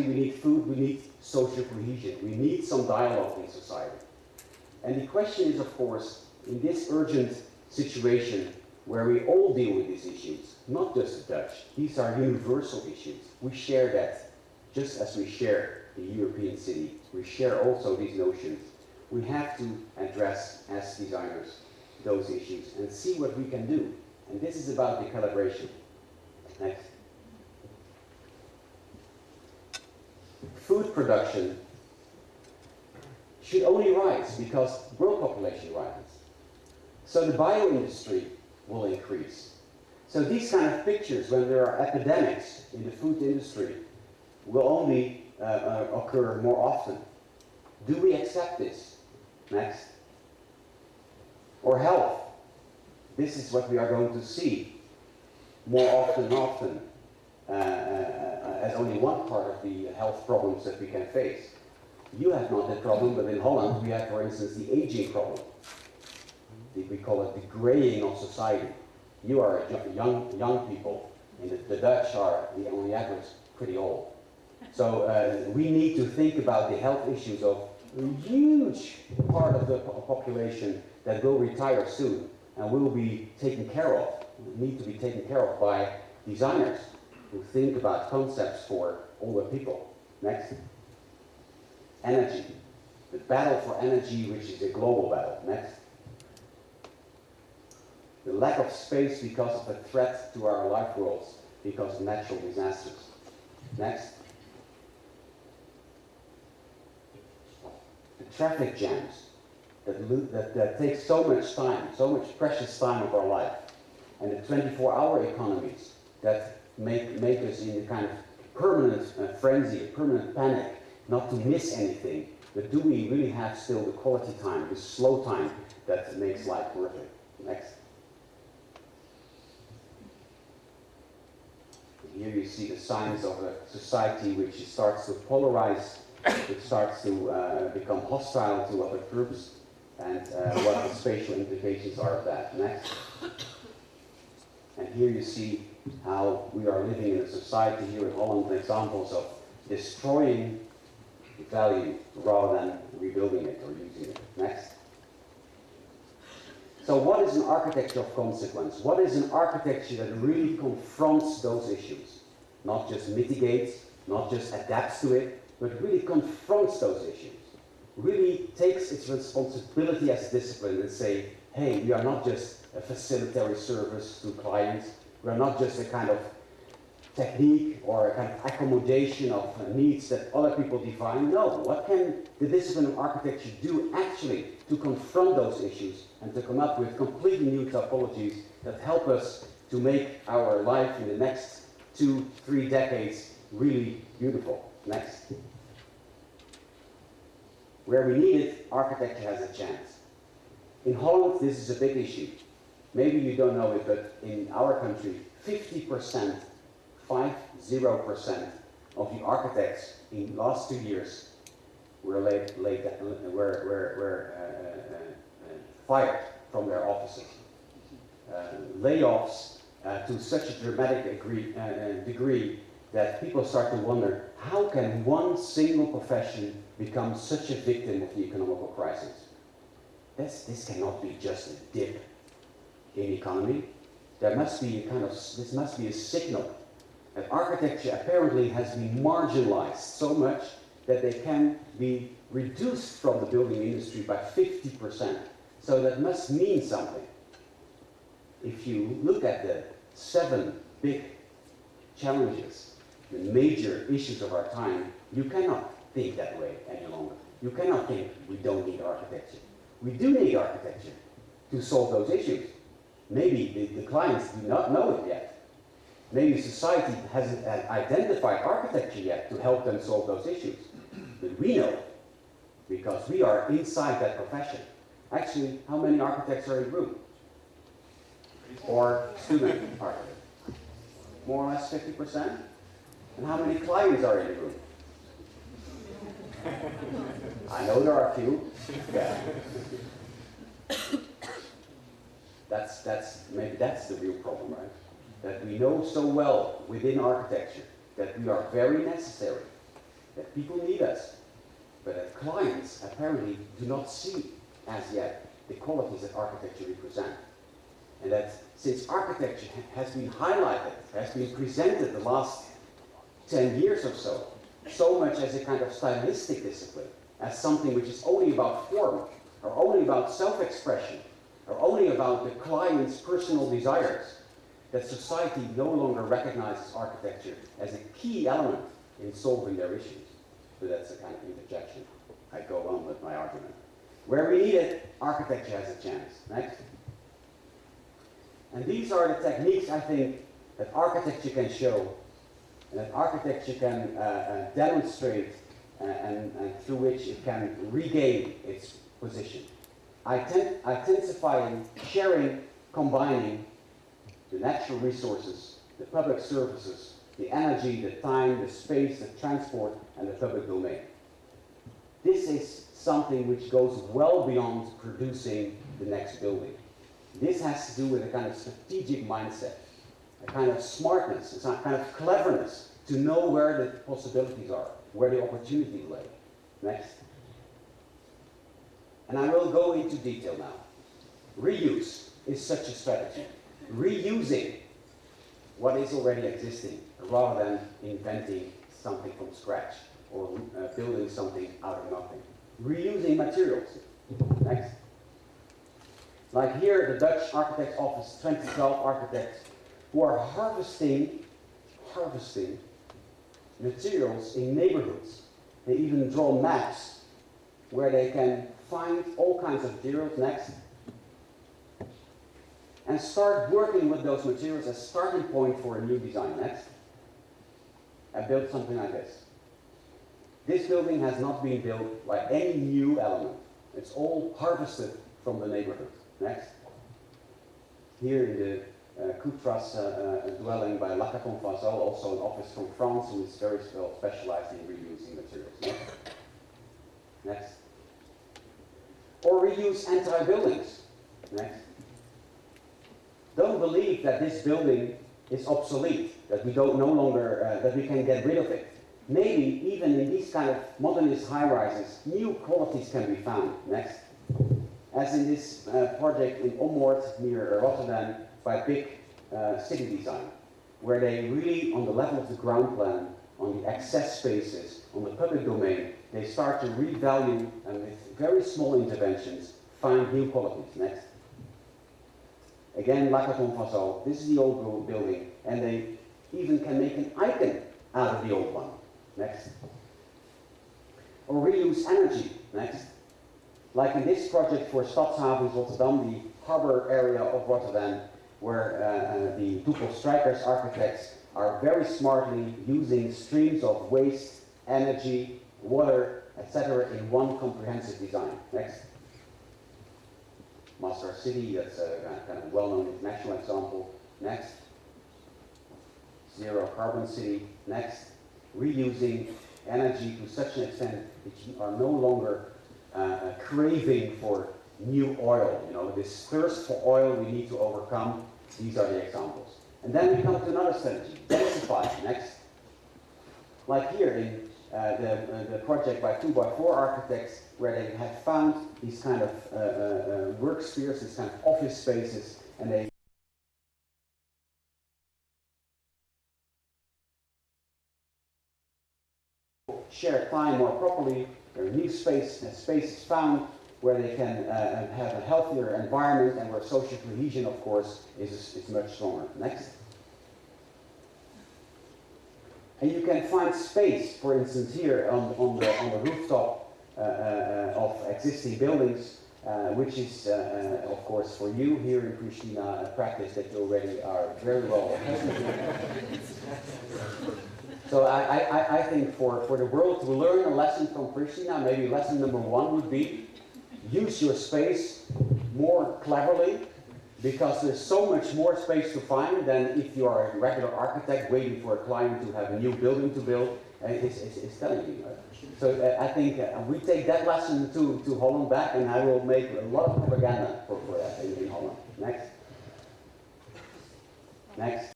we need food, we need social cohesion, we need some dialogue in society. And the question is, of course, in this urgent situation where we all deal with these issues, not just the Dutch, these are universal issues. We share that, just as we share the European city. We share also these notions. We have to address, as designers, those issues and see what we can do. And this is about the calibration. Next. Food production should only rise because world population rises. So the bio industry will increase. So these kind of pictures, when there are epidemics in the food industry, will only occur more often. Do we accept this? Next. Or health. This is what we are going to see more often and often as only one part of the health problems that we can face. You have not that problem, but in Holland we have, for instance, the aging problem. We call it the graying of society. You are young people, and the Dutch are, on the average, pretty old. So we need to think about the health issues of a huge part of the population that will retire soon and will be taken care of, need to be taken care of by designers who think about concepts for older people. Next. Energy. The battle for energy, which is a global battle. Next. The lack of space because of the threat to our life worlds because of natural disasters. Next. The traffic jams that take so much time, so much precious time of our life. And the 24-hour economies that make us in a kind of permanent frenzy, a permanent panic, not to miss anything. But do we really have still the quality time, the slow time that makes life worth it? Next. Here you see the signs of a society which starts to polarize, which starts to become hostile to other groups, and what the spatial implications are of that. Next. And here you see how we are living in a society here in Holland, examples of destroying value rather than rebuilding it or using it. Next. So what is an architecture of consequence? What is an architecture that really confronts those issues? Not just mitigates, not just adapts to it, but really confronts those issues. Really takes its responsibility as a discipline and say, hey, we are not just a facilitatory service to clients. We are not just a kind of technique or a kind of accommodation of needs that other people define. No, what can the discipline of architecture do actually to confront those issues and to come up with completely new topologies that help us to make our life in the next 2-3 decades really beautiful? Next. Where we need it, architecture has a chance. In Holland, this is a big issue. Maybe you don't know it, but in our country, 50%, 50% of the architects in the last 2 years were fired from their offices. Layoffs to such a dramatic degree that people start to wonder, how can one single profession become such a victim of the economical crisis? This cannot be just a dip in the economy. There must be this must be a signal that architecture apparently has been marginalized so much that they can be reduced from the building industry by 50%. So that must mean something. If you look at the 7 big challenges, the major issues of our time, you cannot think that way any longer. You cannot think we don't need architecture. We do need architecture to solve those issues. Maybe the clients do not know it yet. Maybe society hasn't identified architecture yet to help them solve those issues. But we know, because we are inside that profession. Actually, how many architects are in the room? Or student architects? More or less 50%? And how many clients are in the room? I know there are a few. Yeah. Maybe that's the real problem, right? That we know so well within architecture that we are very necessary. that people need us, but that clients apparently do not see as yet the qualities that architecture represent. And that since architecture has been highlighted, has been presented the last 10 years or so, so much as a kind of stylistic discipline, as something which is only about form, or only about self-expression, or only about the client's personal desires, that society no longer recognizes architecture as a key element in solving their issues. So that's a kind of interjection. I go on with my argument. Where we need it, architecture has a chance. Next. And these are the techniques, I think, that architecture can show, and that architecture can demonstrate, and through which it can regain its position. Intensifying, sharing, combining the natural resources, the public services, the energy, the time, the space, the transport, and the public domain. This is something which goes well beyond producing the next building. This has to do with a kind of strategic mindset, a kind of smartness, a kind of cleverness to know where the possibilities are, where the opportunities lay. Next. And I will go into detail now. Reuse is such a strategy. Reusing what is already existing rather than inventing something from scratch or building something out of nothing. Reusing materials. Next. Like here, the Dutch Architects Office 2012 architects who are harvesting materials in neighborhoods. They even draw maps where they can find all kinds of materials. Next. And start working with those materials as a starting point for a new design. Next. And build something like this. This building has not been built by any new element. It's all harvested from the neighborhood. Next. Here in the Coutras dwelling by Lacaton Fazal, also an office from France who is very well specialized in reusing materials. Next. Next. Or reuse entire buildings. Next. Don't believe that this building is obsolete, that we don't no longer, that we can get rid of it. Maybe even in these kind of modernist high-rises, new qualities can be found. Next. As in this project in Ommoord near Rotterdam by Big City Design, where they really, on the level of the ground plan, on the access spaces, on the public domain, they start to revalue and with very small interventions find new qualities. Next. Again, Lacaton Fazal, this is the old building, and they even can make an icon out of the old one. Next. Or reuse energy. Next. Like in this project for Stadshavens Rotterdam, the harbor area of Rotterdam, where the Toepel Strijkers architects are very smartly using streams of waste, energy, water, etc. in one comprehensive design. Next. Master City, that's a kind of well-known international example. Next. Zerocarbon City. Next. Reusing energy to such an extent that you are no longer craving for new oil. You know, this thirst for oil we need to overcome. These are the examples. And then we come to another strategy, densify. Next. Like here in the project by 2x4 architects, where they have found these kind of work spheres, these kind of office spaces, and they share time more properly. There are new spaces found where they can have a healthier environment and where social cohesion, of course, is much stronger. Next. And you can find space, for instance, here on the rooftop of existing buildings, which is, of course, for you here in Prishtina, a practice that you already are very well accustomed to. So I think for the world to learn a lesson from Prishtina, maybe lesson number 1 would be use your space more cleverly, because there's so much more space to find than if you are a regular architect waiting for a client to have a new building to build. It's telling you. So I think we take that lesson to Holland back, and I will make a lot of propaganda for that in Holland. Next. Next.